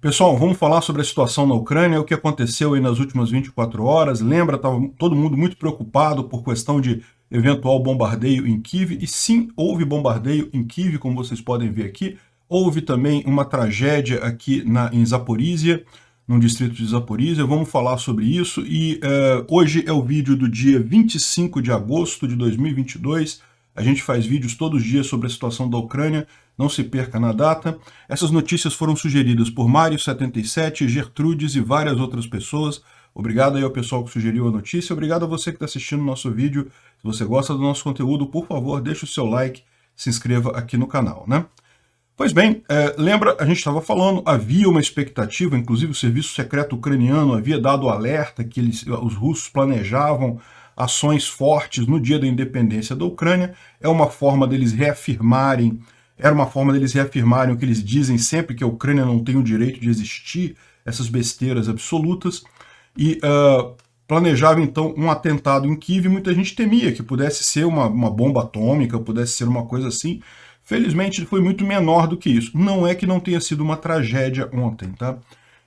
Pessoal, vamos falar sobre a situação na Ucrânia, o que aconteceu aí nas últimas 24 horas. Lembra, estava todo mundo muito preocupado por questão de eventual bombardeio em Kiev, e sim, houve bombardeio em Kiev, como vocês podem ver aqui. Houve também uma tragédia aqui em Zaporizhia, no distrito de Zaporizhia. Vamos falar sobre isso e hoje é o vídeo do dia 25 de agosto de 2022. A gente faz vídeos todos os dias sobre a situação da Ucrânia, não se perca na data. Essas notícias foram sugeridas por Mário77, Gertrudes e várias outras pessoas. Obrigado aí ao pessoal que sugeriu a notícia, obrigado a você que está assistindo o nosso vídeo. Se você gosta do nosso conteúdo, por favor, deixe o seu like, se inscreva aqui no canal, né? Pois bem, lembra, a gente estava falando, havia uma expectativa, inclusive o serviço secreto ucraniano havia dado alerta que os russos planejavam ações fortes no dia da independência da Ucrânia. Era uma forma deles reafirmarem o que eles dizem sempre, que a Ucrânia não tem o direito de existir, essas besteiras absolutas, e planejava então um atentado em Kiev, e muita gente temia que pudesse ser uma bomba atômica, pudesse ser uma coisa assim. Felizmente foi muito menor do que isso. Não é que não tenha sido uma tragédia ontem, tá?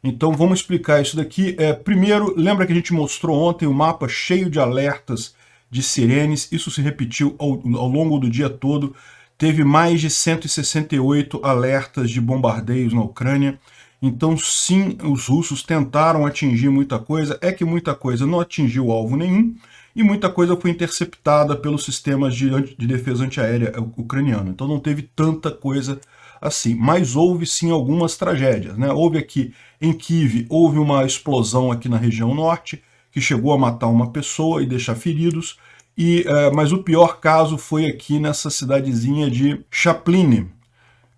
Então vamos explicar isso daqui. Primeiro, lembra que a gente mostrou ontem o mapa cheio de alertas de sirenes? Isso se repetiu ao longo do dia todo. Teve mais de 168 alertas de bombardeios na Ucrânia. Então sim, os russos tentaram atingir muita coisa. É que muita coisa não atingiu alvo nenhum, e muita coisa foi interceptada pelos sistemas de defesa antiaérea ucraniano. Então não teve tanta coisa assim, mas houve sim algumas tragédias, né? Houve aqui em Kiev, houve uma explosão aqui na região norte, que chegou a matar uma pessoa e deixar feridos, mas o pior caso foi aqui nessa cidadezinha de Chaplin.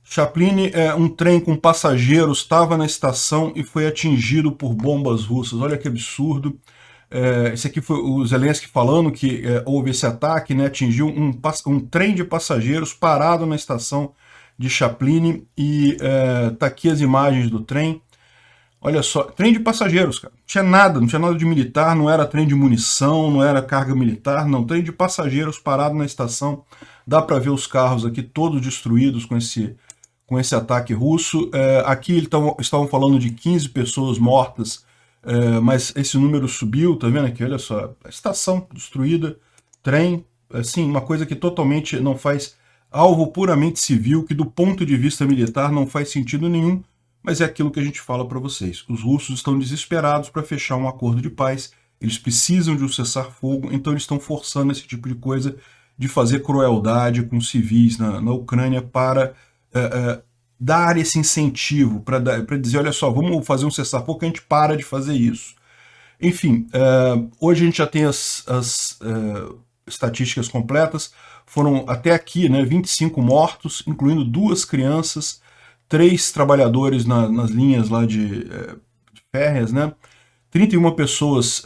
Chaplin, um trem com passageiros estava na estação e foi atingido por bombas russas. Olha que absurdo. Esse aqui foi o Zelensky falando que houve esse ataque, né, atingiu um trem de passageiros parado na estação de Chaplin, e tá aqui as imagens do trem. Olha só, trem de passageiros, cara. Não tinha nada de militar, não era trem de munição, não era carga militar, não, trem de passageiros parado na estação. Dá para ver os carros aqui todos destruídos com esse ataque russo. Aqui estavam falando de 15 pessoas mortas, mas esse número subiu, tá vendo aqui? Olha só, a estação destruída, trem, assim, uma coisa que totalmente não faz, alvo puramente civil, que do ponto de vista militar não faz sentido nenhum, mas é aquilo que a gente fala para vocês. Os russos estão desesperados para fechar um acordo de paz, eles precisam de um cessar-fogo, então eles estão forçando esse tipo de coisa, de fazer crueldade com civis na Ucrânia para dar esse incentivo, para dizer, olha só, vamos fazer um cessar-fogo que a gente para de fazer isso. Enfim, hoje a gente já tem as estatísticas completas. Foram até aqui, né, 25 mortos, incluindo 2 crianças, 3 trabalhadores nas linhas lá de férreas, né, 31 pessoas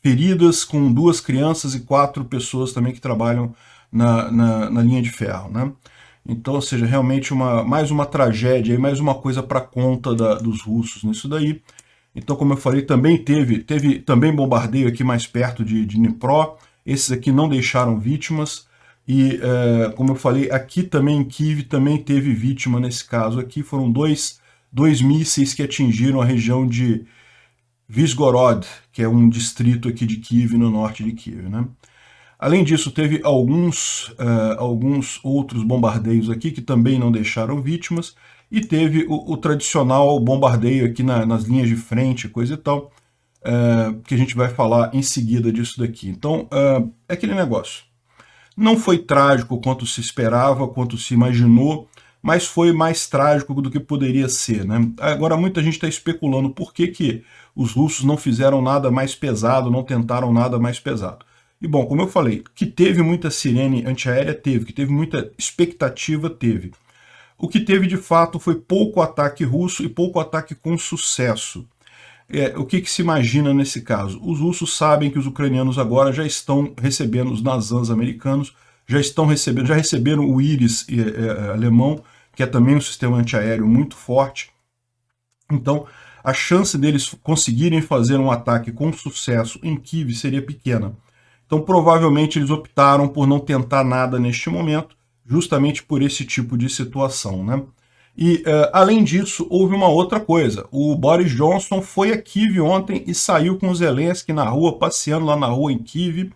feridas, com 2 crianças e 4 pessoas também que trabalham na linha de ferro, né. Então, ou seja, realmente mais uma tragédia, mais uma coisa para conta dos russos nisso daí. Então, como eu falei, também teve também bombardeio aqui mais perto de Dnipro. Esses aqui não deixaram vítimas. E, como eu falei, aqui também em Kiev também teve vítima nesse caso aqui. Foram dois mísseis que atingiram a região de Vizhgorod, que é um distrito aqui de Kiev, no norte de Kiev, né? Além disso, teve alguns outros bombardeios aqui que também não deixaram vítimas, e teve o tradicional bombardeio aqui nas linhas de frente, coisa e tal, que a gente vai falar em seguida disso daqui. Então, é aquele negócio. Não foi trágico quanto se esperava, quanto se imaginou, mas foi mais trágico do que poderia ser, né? Agora, muita gente está especulando por que os russos não fizeram nada mais pesado, não tentaram nada mais pesado. E bom, como eu falei, que teve muita sirene antiaérea, teve, que teve muita expectativa, teve. O que teve de fato foi pouco ataque russo e pouco ataque com sucesso. O que se imagina nesse caso? Os russos sabem que os ucranianos agora já estão recebendo os Nazans americanos, já receberam o Iris alemão, que é também um sistema antiaéreo muito forte. Então, a chance deles conseguirem fazer um ataque com sucesso em Kiev seria pequena. Então, provavelmente, eles optaram por não tentar nada neste momento, justamente por esse tipo de situação, né? E, além disso, houve uma outra coisa. O Boris Johnson foi a Kiev ontem e saiu com o Zelensky na rua, passeando lá na rua em Kiev.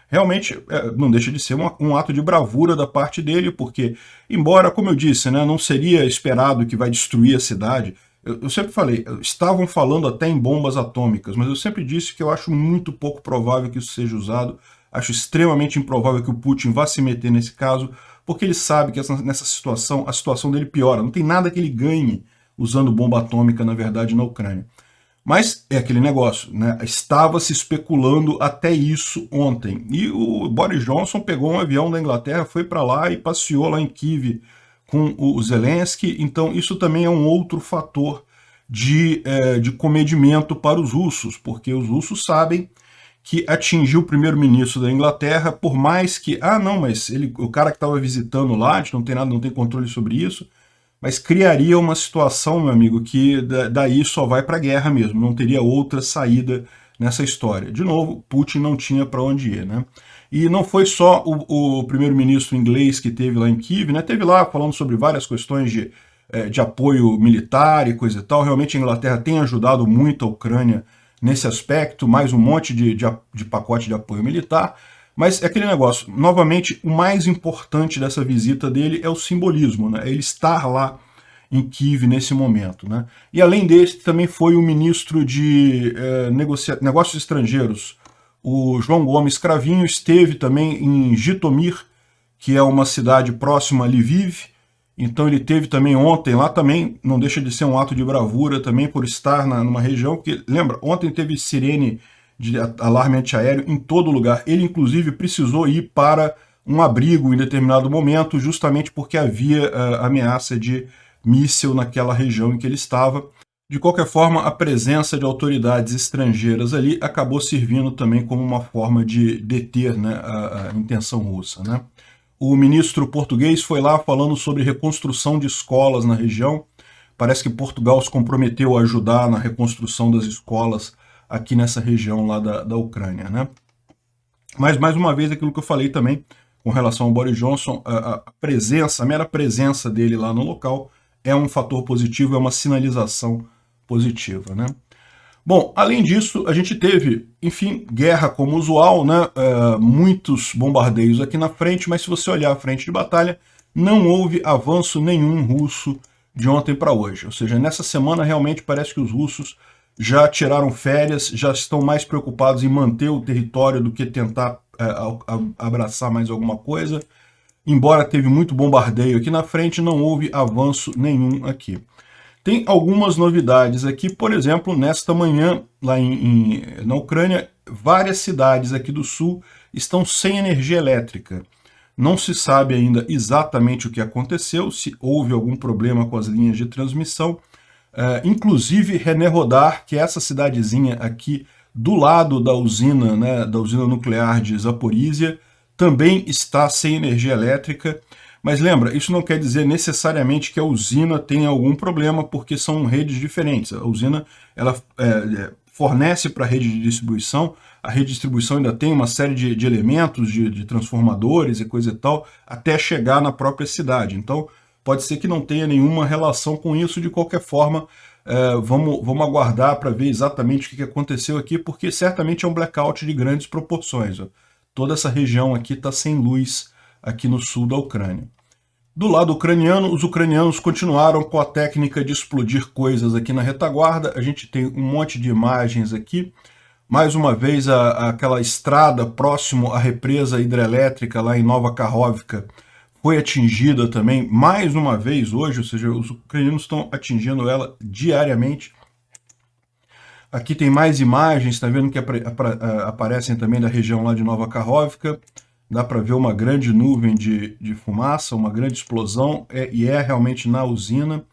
Realmente não deixa de ser um ato de bravura da parte dele, porque, embora, como eu disse, né, não seria esperado que vai destruir a cidade, eu sempre falei, estavam falando até em bombas atômicas, mas eu sempre disse que eu acho muito pouco provável que isso seja usado, acho extremamente improvável que o Putin vá se meter nesse caso, porque ele sabe que nessa situação, a situação dele piora, não tem nada que ele ganhe usando bomba atômica, na verdade, na Ucrânia. Mas é aquele negócio, né? Estava se especulando até isso ontem. E o Boris Johnson pegou um avião da Inglaterra, foi para lá e passeou lá em Kiev com o Zelensky. Então isso também é um outro fator de comedimento para os russos, porque os russos sabem que atingiu o primeiro-ministro da Inglaterra, por mais que, não, mas o cara que estava visitando lá, a gente não tem nada, não tem controle sobre isso, mas criaria uma situação, meu amigo, que daí só vai para a guerra mesmo, não teria outra saída nessa história. De novo, Putin não tinha para onde ir, né? E não foi só o primeiro-ministro inglês que teve lá em Kiev, né? Teve lá falando sobre várias questões de apoio militar e coisa e tal. Realmente a Inglaterra tem ajudado muito a Ucrânia nesse aspecto, mais um monte de pacote de apoio militar. Mas é aquele negócio, novamente, o mais importante dessa visita dele é o simbolismo, né? Ele estar lá em Kiev nesse momento, né? E além desse, também foi o ministro de Negócios Estrangeiros, o João Gomes Cravinho, esteve também em Jitomir, que é uma cidade próxima a Lviv. Então ele teve também ontem lá, também não deixa de ser um ato de bravura também por estar numa região que, lembra, ontem teve sirene de alarme antiaéreo em todo lugar. Ele, inclusive, precisou ir para um abrigo em determinado momento, justamente porque havia ameaça de míssil naquela região em que ele estava. De qualquer forma, a presença de autoridades estrangeiras ali acabou servindo também como uma forma de deter, né, a intenção russa, né? O ministro português foi lá falando sobre reconstrução de escolas na região. Parece que Portugal se comprometeu a ajudar na reconstrução das escolas aqui nessa região lá da Ucrânia, né? Mas, mais uma vez, aquilo que eu falei também com relação ao Boris Johnson, a mera presença dele lá no local é um fator positivo, é uma sinalização positiva, né? Bom, além disso, a gente teve, enfim, guerra como usual, né? Muitos bombardeios aqui na frente, mas se você olhar a frente de batalha, não houve avanço nenhum russo de ontem para hoje. Ou seja, nessa semana realmente parece que os russos já tiraram férias, já estão mais preocupados em manter o território do que tentar abraçar mais alguma coisa. Embora teve muito bombardeio aqui na frente, não houve avanço nenhum aqui. Tem algumas novidades aqui, por exemplo, nesta manhã, lá na Ucrânia, várias cidades aqui do sul estão sem energia elétrica. Não se sabe ainda exatamente o que aconteceu, se houve algum problema com as linhas de transmissão. Inclusive, René Rodar, que é essa cidadezinha aqui do lado da usina, né, da usina nuclear de Zaporizhia, também está sem energia elétrica. Mas lembra, isso não quer dizer necessariamente que a usina tenha algum problema, porque são redes diferentes. A usina ela fornece para a rede de distribuição, a rede de distribuição ainda tem uma série de elementos, de transformadores e coisa e tal, até chegar na própria cidade. Então, pode ser que não tenha nenhuma relação com isso. De qualquer forma, vamos aguardar para ver exatamente o que aconteceu aqui, porque certamente é um blackout de grandes proporções. Ó. Toda essa região aqui está sem luz aqui no sul da Ucrânia. Do lado ucraniano, os ucranianos continuaram com a técnica de explodir coisas aqui na retaguarda. A gente tem um monte de imagens aqui. Mais uma vez, aquela estrada próximo à represa hidrelétrica lá em Nova Kakhovka foi atingida também, mais uma vez hoje, ou seja, os ucranianos estão atingindo ela diariamente. Aqui tem mais imagens, está vendo que aparecem também da região lá de Nova Kakhovka. Dá para ver uma grande nuvem de fumaça, uma grande explosão, e é realmente na usina.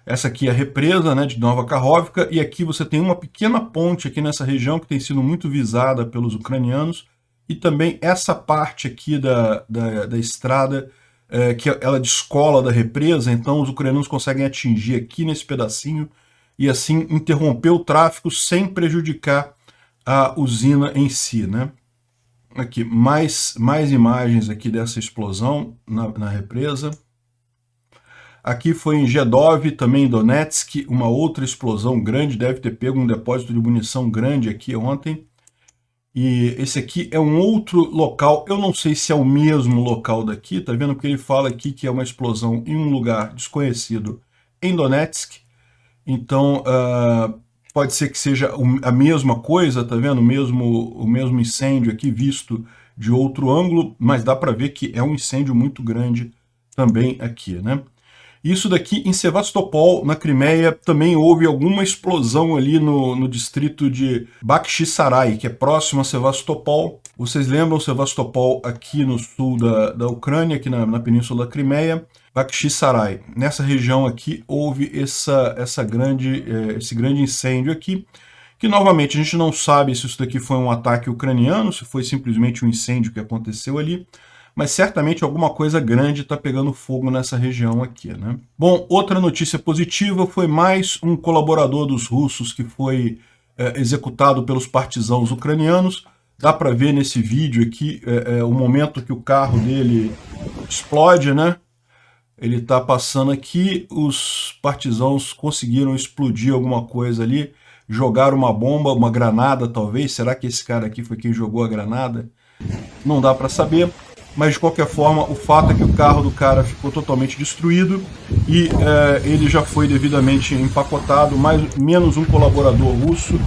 Essa aqui é a represa, né, de Nova Kakhovka, e aqui você tem uma pequena ponte aqui nessa região que tem sido muito visada pelos ucranianos, e também essa parte aqui da estrada, que ela descola da represa, então os ucranianos conseguem atingir aqui nesse pedacinho, e assim interromper o tráfego sem prejudicar a usina em si, né? Aqui, mais imagens aqui dessa explosão na represa. Aqui foi em Gedov, também em Donetsk, uma outra explosão grande, deve ter pego um depósito de munição grande aqui ontem. E esse aqui é um outro local, eu não sei se é o mesmo local daqui, tá vendo? Porque ele fala aqui que é uma explosão em um lugar desconhecido em Donetsk. Então, pode ser que seja a mesma coisa, tá vendo? O mesmo incêndio aqui visto de outro ângulo, mas dá para ver que é um incêndio muito grande também aqui, né? Isso daqui em Sevastopol, na Crimeia, também houve alguma explosão ali no distrito de Bakhchisarai, que é próximo a Sevastopol. Vocês lembram Sevastopol aqui no sul da Ucrânia, aqui na península da Crimeia? Bakhchisarai. Nessa região aqui houve esse grande incêndio aqui, que novamente a gente não sabe se isso daqui foi um ataque ucraniano, se foi simplesmente um incêndio que aconteceu ali, mas certamente alguma coisa grande está pegando fogo nessa região aqui, né? Bom, outra notícia positiva foi mais um colaborador dos russos que foi executado pelos partisãos ucranianos. Dá para ver nesse vídeo aqui o momento que o carro dele explode, né? Ele está passando aqui, os partisãos conseguiram explodir alguma coisa ali, jogaram uma bomba, uma granada talvez. Será que esse cara aqui foi quem jogou a granada? Não dá para saber. Mas de qualquer forma, o fato é que o carro do cara ficou totalmente destruído e ele já foi devidamente empacotado, menos um colaborador russo,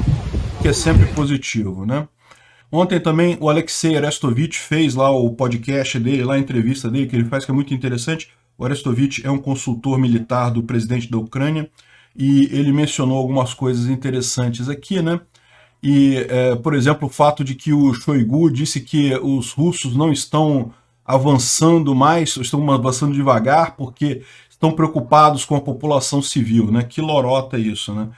que é sempre positivo, né? Ontem também o Alexei Arestovich fez lá o podcast dele, lá a entrevista dele, que ele faz, que é muito interessante. O Arestovich é um consultor militar do presidente da Ucrânia e ele mencionou algumas coisas interessantes aqui, né? E, por exemplo, o fato de que o Shoigu disse que os russos não estão avançando mais, estão avançando devagar porque estão preocupados com a população civil, né? Que lorota isso, né?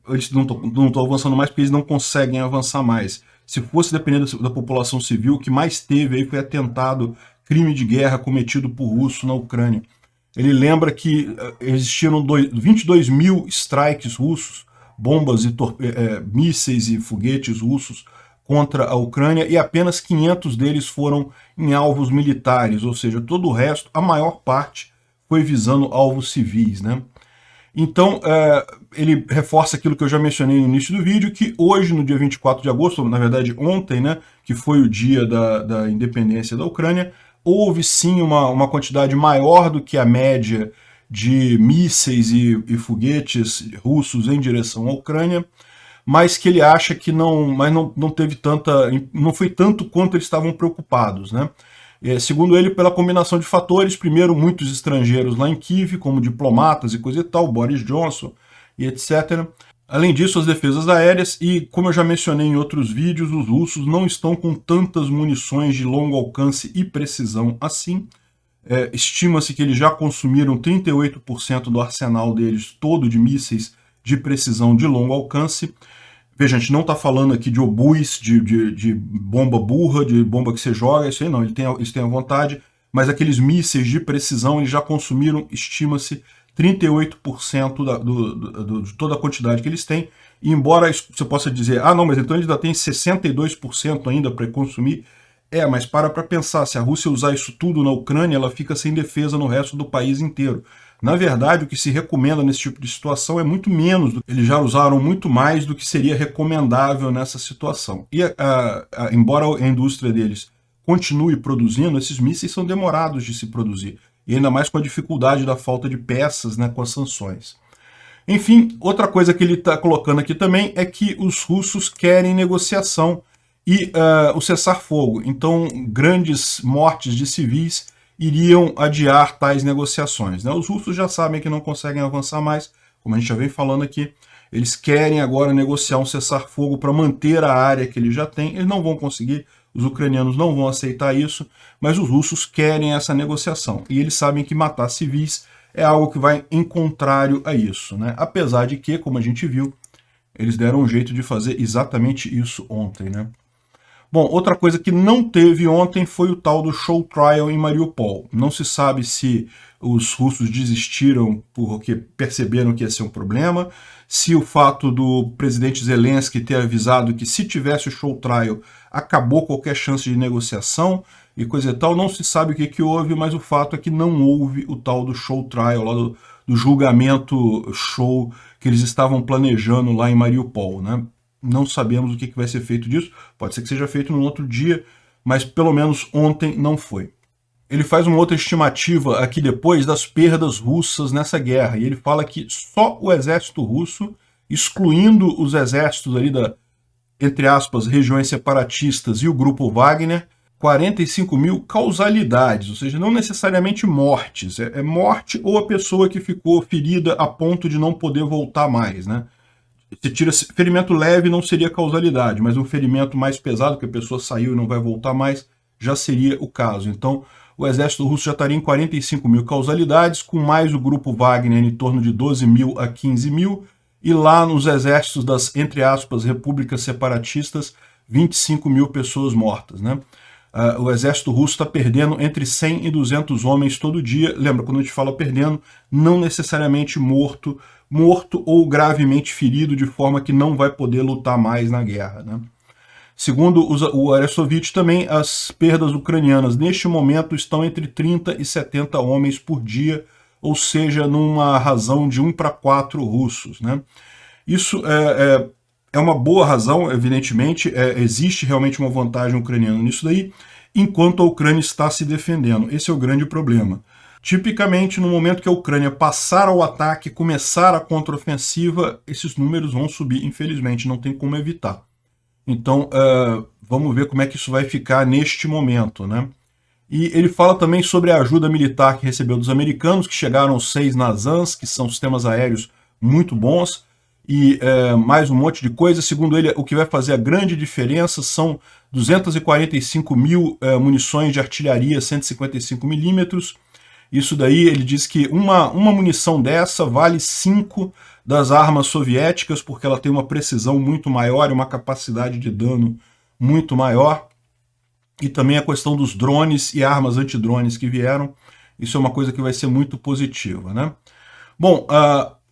Eles não estão avançando mais porque eles não conseguem avançar mais. Se fosse dependendo da população civil, o que mais teve aí foi atentado, crime de guerra cometido por russo na Ucrânia. Ele lembra que existiram 22 mil strikes russos, bombas e mísseis e foguetes russos contra a Ucrânia, e apenas 500 deles foram em alvos militares, ou seja, todo o resto, a maior parte, foi visando alvos civis, né? Então, ele reforça aquilo que eu já mencionei no início do vídeo, que hoje, no dia 24 de agosto, na verdade ontem, né, que foi o dia da independência da Ucrânia, houve sim uma quantidade maior do que a média de mísseis e foguetes russos em direção à Ucrânia, mas que ele acha que não teve não foi tanto quanto eles estavam preocupados, né? Segundo ele, pela combinação de fatores, primeiro, muitos estrangeiros lá em Kiev, como diplomatas e coisa e tal, Boris Johnson e etc. Além disso, as defesas aéreas e, como eu já mencionei em outros vídeos, os russos não estão com tantas munições de longo alcance e precisão assim. Estima-se que eles já consumiram 38% do arsenal deles todo de mísseis de precisão de longo alcance. Veja, a gente não está falando aqui de obus, de bomba burra, de bomba que você joga, isso aí não, eles têm a vontade, mas aqueles mísseis de precisão eles já consumiram, estima-se, 38% de toda a quantidade que eles têm, e embora você possa dizer, não, mas então eles ainda têm 62% ainda para consumir, mas para pensar, se a Rússia usar isso tudo na Ucrânia, ela fica sem defesa no resto do país inteiro. Na verdade, o que se recomenda nesse tipo de situação é muito menos. Eles já usaram muito mais do que seria recomendável nessa situação. E embora a indústria deles continue produzindo, esses mísseis são demorados de se produzir. E ainda mais com a dificuldade da falta de peças, né, com as sanções. Enfim, outra coisa que ele está colocando aqui também é que os russos querem negociação e o cessar-fogo. Então, grandes mortes de civis iriam adiar tais negociações, né? Os russos já sabem que não conseguem avançar mais, como a gente já vem falando aqui, eles querem agora negociar um cessar-fogo para manter a área que eles já têm, eles não vão conseguir, os ucranianos não vão aceitar isso, mas os russos querem essa negociação, e eles sabem que matar civis é algo que vai em contrário a isso, né? Apesar de que, como a gente viu, eles deram um jeito de fazer exatamente isso ontem, né? Bom, outra coisa que não teve ontem foi o tal do show trial em Mariupol. Não se sabe se os russos desistiram porque perceberam que ia ser um problema, se o fato do presidente Zelensky ter avisado que se tivesse o show trial acabou qualquer chance de negociação e coisa e tal, não se sabe o que houve, mas o fato é que não houve o tal do show trial, lá do julgamento show que eles estavam planejando lá em Mariupol, né? Não sabemos o que vai ser feito disso, pode ser que seja feito num outro dia, mas pelo menos ontem não foi. Ele faz uma outra estimativa aqui depois das perdas russas nessa guerra, e ele fala que só o exército russo, excluindo os exércitos ali da, entre aspas, regiões separatistas e o grupo Wagner, 45 mil causalidades, ou seja, não necessariamente mortes, é morte ou a pessoa que ficou ferida a ponto de não poder voltar mais, né? Se tira ferimento leve não seria causalidade, mas um ferimento mais pesado, que a pessoa saiu e não vai voltar mais, já seria o caso. Então, o exército russo já estaria em 45 mil causalidades, com mais o grupo Wagner em torno de 12 mil a 15 mil, e lá nos exércitos das, entre aspas, repúblicas separatistas, 25 mil pessoas mortas, né? O exército russo está perdendo entre 100 e 200 homens todo dia. Lembra, quando a gente fala perdendo, não necessariamente morto ou gravemente ferido, de forma que não vai poder lutar mais na guerra, né? Segundo o Arestovich, também as perdas ucranianas neste momento estão entre 30 e 70 homens por dia, ou seja, numa razão de 1 para 4 russos, né? Isso é uma boa razão, evidentemente, existe realmente uma vantagem ucraniana nisso daí, enquanto a Ucrânia está se defendendo. Esse é o grande problema. Tipicamente, no momento que a Ucrânia passar ao ataque, começar a contraofensiva, esses números vão subir, infelizmente, não tem como evitar. Então, vamos ver como é que isso vai ficar neste momento, né? E ele fala também sobre a ajuda militar que recebeu dos americanos, que chegaram 6 NASAMS, que são sistemas aéreos muito bons, e mais um monte de coisa. Segundo ele, o que vai fazer a grande diferença são 245 mil munições de artilharia 155 milímetros. Isso daí, ele diz que uma munição dessa vale 5 das armas soviéticas, porque ela tem uma precisão muito maior e uma capacidade de dano muito maior. E também a questão dos drones e armas antidrones que vieram. Isso é uma coisa que vai ser muito positiva, né? Bom,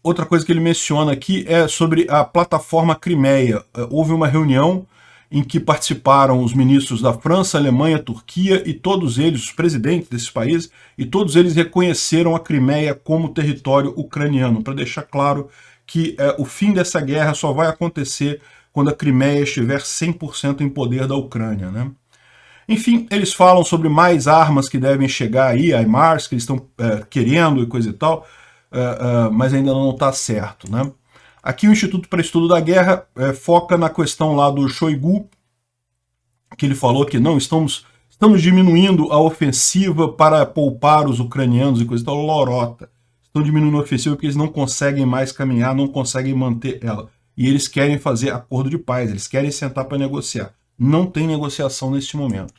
outra coisa que ele menciona aqui é sobre a plataforma Crimeia. Houve uma reunião em que participaram os ministros da França, Alemanha, Turquia, e todos eles, os presidentes desses países, e todos eles reconheceram a Crimeia como território ucraniano, para deixar claro que o fim dessa guerra só vai acontecer quando a Crimeia estiver 100% em poder da Ucrânia, né? Enfim, eles falam sobre mais armas que devem chegar aí, a HIMARS, que eles estão querendo e coisa e tal, mas ainda não está certo, né? Aqui o Instituto para Estudo da Guerra foca na questão lá do Shoigu, que ele falou que não, estamos diminuindo a ofensiva para poupar os ucranianos e coisa e tal, lorota. Estão diminuindo a ofensiva porque eles não conseguem mais caminhar, não conseguem manter ela. E eles querem fazer acordo de paz, eles querem sentar para negociar. Não tem negociação neste momento.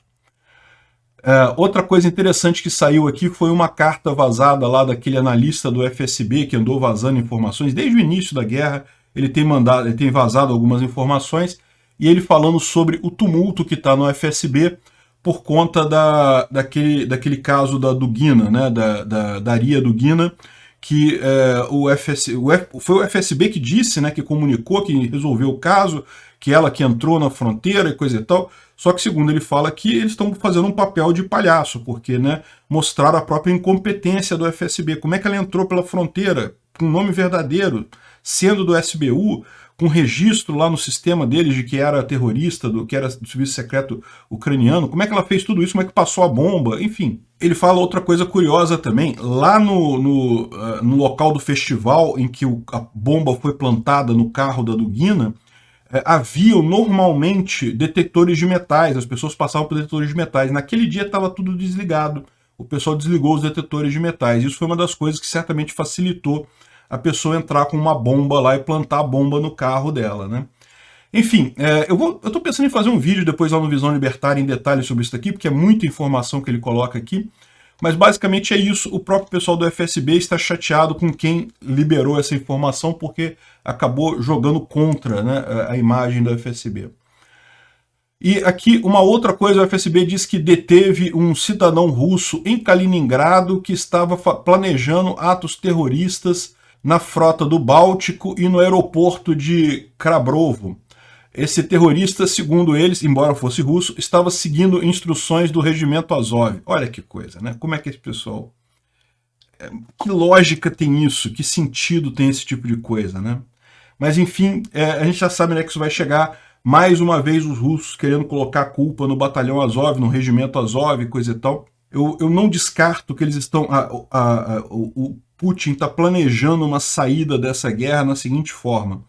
Outra coisa interessante que saiu aqui foi uma carta vazada lá daquele analista do FSB que andou vazando informações desde o início da guerra. Ele tem vazado algumas informações, e ele falando sobre o tumulto que está no FSB por conta daquele caso da Dugina, né, da Aria Dugina, que foi o FSB que disse, né, que comunicou, que resolveu o caso, que ela que entrou na fronteira e coisa e tal. Só que, segundo ele fala aqui, eles estão fazendo um papel de palhaço, porque, né, mostraram a própria incompetência do FSB. Como é que ela entrou pela fronteira com um nome verdadeiro, sendo do SBU, com registro lá no sistema deles de que era terrorista, que era do serviço secreto ucraniano? Como é que ela fez tudo isso? Como é que passou a bomba? Enfim. Ele fala outra coisa curiosa também. Lá no local do festival em que a bomba foi plantada no carro da Dugina, haviam normalmente detectores de metais, as pessoas passavam por detectores de metais. Naquele dia estava tudo desligado, o pessoal desligou os detectores de metais. Isso foi uma das coisas que certamente facilitou a pessoa entrar com uma bomba lá e plantar a bomba no carro dela, né? Enfim, eu estou pensando em fazer um vídeo depois lá no Visão Libertária em detalhes sobre isso aqui, porque é muita informação que ele coloca aqui. Mas basicamente é isso, o próprio pessoal do FSB está chateado com quem liberou essa informação, porque acabou jogando contra, né, a imagem do FSB. E aqui uma outra coisa, o FSB diz que deteve um cidadão russo em Kaliningrado que estava planejando atos terroristas na frota do Báltico e no aeroporto de Krabrovo. Esse terrorista, segundo eles, embora fosse russo, estava seguindo instruções do regimento Azov. Olha que coisa, né? Como é que esse pessoal... Que lógica tem isso? Que sentido tem esse tipo de coisa, né? Mas enfim, a gente já sabe, né, que isso vai chegar... Mais uma vez os russos querendo colocar a culpa no batalhão Azov, no regimento Azov, coisa e tal. Eu não descarto que eles estão... o Putin está planejando uma saída dessa guerra na seguinte forma.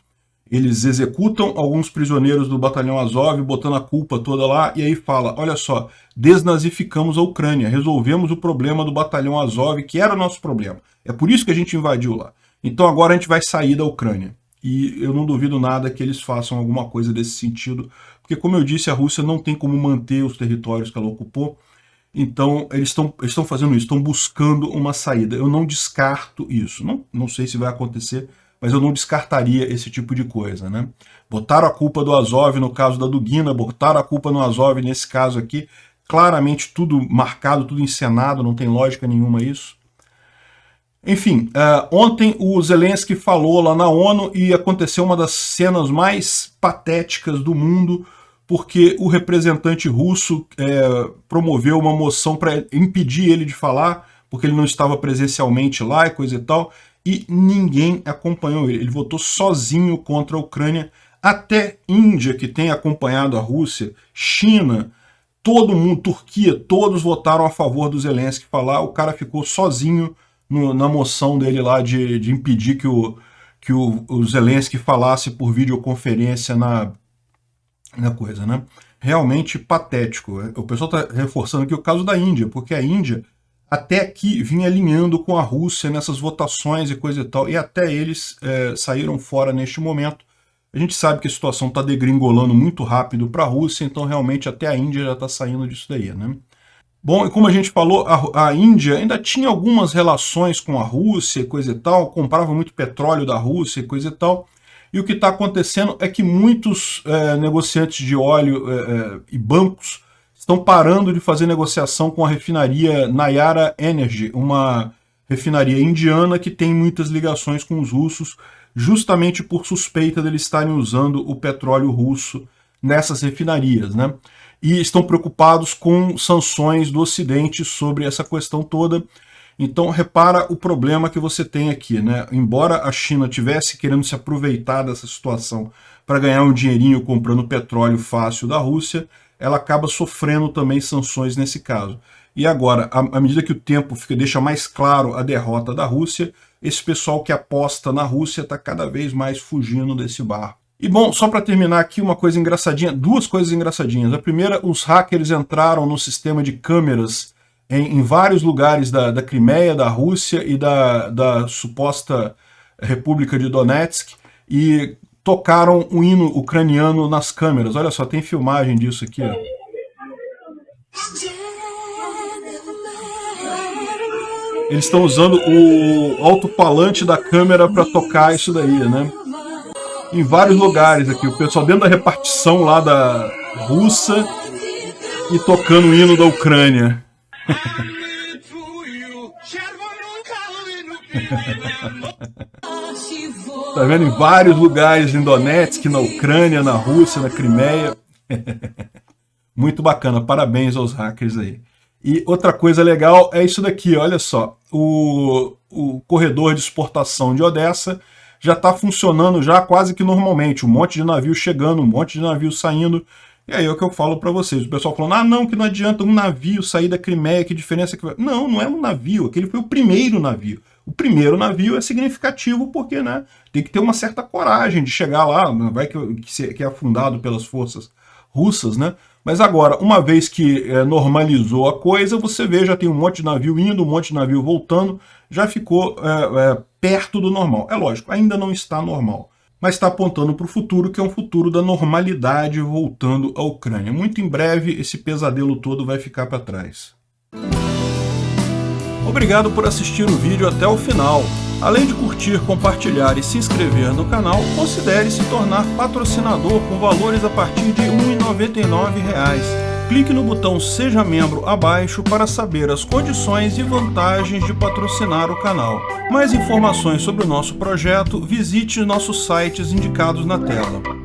Eles executam alguns prisioneiros do batalhão Azov, botando a culpa toda lá, e aí fala, olha só, desnazificamos a Ucrânia, resolvemos o problema do batalhão Azov, que era o nosso problema. É por isso que a gente invadiu lá. Então agora a gente vai sair da Ucrânia. E eu não duvido nada que eles façam alguma coisa desse sentido, porque, como eu disse, a Rússia não tem como manter os territórios que ela ocupou, então eles estão fazendo isso, estão buscando uma saída. Eu não descarto isso, não sei se vai acontecer, mas eu não descartaria esse tipo de coisa, né? Botaram a culpa do Azov no caso da Dugina, botaram a culpa no Azov nesse caso aqui, claramente tudo marcado, tudo encenado, não tem lógica nenhuma isso. Enfim, ontem o Zelensky falou lá na ONU e aconteceu uma das cenas mais patéticas do mundo, porque o representante russo promoveu uma moção para impedir ele de falar, porque ele não estava presencialmente lá e coisa e tal, e ninguém acompanhou ele. Ele votou sozinho contra a Ucrânia, até Índia, que tem acompanhado a Rússia, China, todo mundo, Turquia, todos votaram a favor do Zelensky falar, o cara ficou sozinho na moção dele lá de impedir que o Zelensky falasse por videoconferência na coisa, né? Realmente patético. O pessoal está reforçando aqui o caso da Índia, porque a Índia até aqui vinha alinhando com a Rússia nessas votações e coisa e tal, e até eles saíram fora neste momento. A gente sabe que a situação está degringolando muito rápido para a Rússia, então realmente até a Índia já está saindo disso daí, né? Bom, e como a gente falou, a Índia ainda tinha algumas relações com a Rússia, coisa e tal, comprava muito petróleo da Rússia, coisa e tal, e o que está acontecendo é que muitos negociantes de óleo e bancos estão parando de fazer negociação com a refinaria Nayara Energy, uma refinaria indiana que tem muitas ligações com os russos, justamente por suspeita deles estarem usando o petróleo russo nessas refinarias, né? E estão preocupados com sanções do Ocidente sobre essa questão toda. Então repara o problema que você tem aqui, né? Embora a China tivesse querendo se aproveitar dessa situação para ganhar um dinheirinho comprando petróleo fácil da Rússia, ela acaba sofrendo também sanções nesse caso. E agora, à medida que o tempo deixa mais claro a derrota da Rússia, esse pessoal que aposta na Rússia está cada vez mais fugindo desse barco. E bom, só para terminar aqui uma coisa engraçadinha, duas coisas engraçadinhas. A primeira, os hackers entraram no sistema de câmeras em vários lugares da Crimeia, da Rússia e da suposta República de Donetsk e tocaram o hino ucraniano nas câmeras. Olha só, tem filmagem disso aqui, ó. Eles estão usando o alto-falante da câmera para tocar isso daí, né? Em vários lugares aqui, o pessoal dentro da repartição lá da russa e tocando o hino da Ucrânia. Tá vendo? Em vários lugares, em Donetsk, na Ucrânia, na Rússia, na Crimeia. Muito bacana, parabéns aos hackers aí. E outra coisa legal é isso daqui, olha só. O corredor de exportação de Odessa já está funcionando já quase que normalmente. Um monte de navio chegando, um monte de navio saindo. E aí é o que eu falo para vocês. O pessoal falando, não, que não adianta um navio sair da Crimeia, que diferença que vai... Não, não é um navio, aquele foi o primeiro navio. O primeiro navio é significativo porque, né, tem que ter uma certa coragem de chegar lá, vai que é afundado pelas forças russas, né? Mas agora, uma vez que normalizou a coisa, você vê, já tem um monte de navio indo, um monte de navio voltando, já ficou perto do normal. É lógico, ainda não está normal, mas está apontando para o futuro, que é um futuro da normalidade voltando à Ucrânia. Muito em breve, esse pesadelo todo vai ficar para trás. Obrigado por assistir o vídeo até o final. Além de curtir, compartilhar e se inscrever no canal, considere se tornar patrocinador com valores a partir de R$ 1,99. Clique no botão Seja Membro abaixo para saber as condições e vantagens de patrocinar o canal. Mais informações sobre o nosso projeto, visite nossos sites indicados na tela.